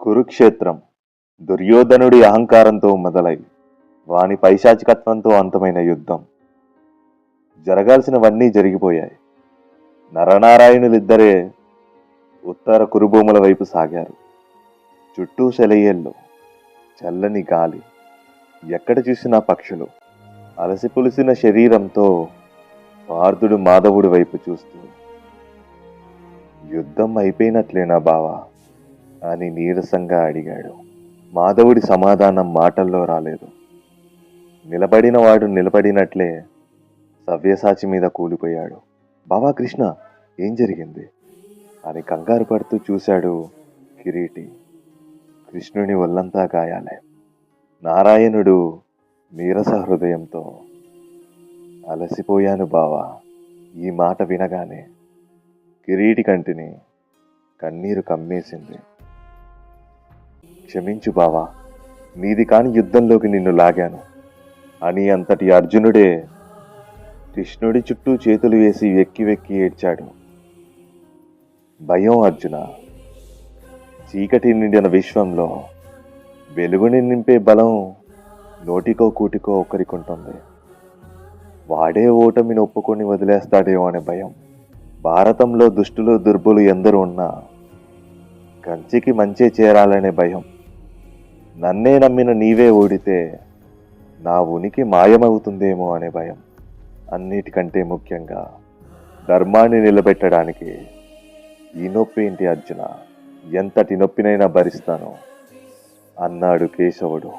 కురుక్షేత్రం దుర్యోధనుడి అహంకారంతో మొదలై వాని పైశాచికత్వంతో అంతమైన యుద్ధం. జరగాల్సినవన్నీ జరిగిపోయాయి. నరనారాయణులిద్దరే ఉత్తర కురుభూముల వైపు సాగారు. చుట్టూ సెలయేళ్ళు, చల్లని గాలి, ఎక్కడ చూసినా పక్షులు. అలసిపులిసిన శరీరంతో పార్థుడు మాధవుడి వైపు చూస్తూ, యుద్ధం అయిపోయినట్లేనా బావా అని నీరసంగా అడిగాడు. మాధవుడి సమాధానం మాటల్లో రాలేదు. నిలబడినవాడు నిలబడినట్లే సవ్యసాచి మీద కూలిపోయాడు. బావా కృష్ణ, ఏం జరిగింది అని కంగారు పడుతూ చూశాడు కిరీటి. కృష్ణుని ఒళ్ళంతా గాయాలే. నారాయణుడు నీరస హృదయంతో, అలసిపోయాను బావా. ఈ మాట వినగానే కిరీటి కంటిని కన్నీరు కమ్మేసింది. క్షమించు బావా, నీది కాని యుద్ధంలోకి నిన్ను లాగాను అని అంతటి అర్జునుడే కృష్ణుడి చుట్టూ చేతులు వేసి వెక్కి వెక్కి ఏడ్చాడు. భయం అర్జున. చీకటి నిండిన విశ్వంలో వెలుగుని నింపే బలం నోటికో కూటికో ఒకరికుంటుంది. వాడే ఓటమిని ఒప్పుకొని వదిలేస్తాడేమో అనే భయం. భారతంలో దుష్టులు దుర్బులు ఎందరూ ఉన్నా కంచికి మంచే చేరాలనే భయం. నన్నే నమ్మిన నీవే ఓడితే నా ఉనికి మాయమవుతుందేమో అనే భయం. అన్నిటికంటే ముఖ్యంగా ధర్మాన్ని నిలబెట్టడానికి ఈ నొప్పి ఏంటి అర్జున, ఎంతటి నొప్పినైనా భరిస్తాను అన్నాడు కేశవుడు.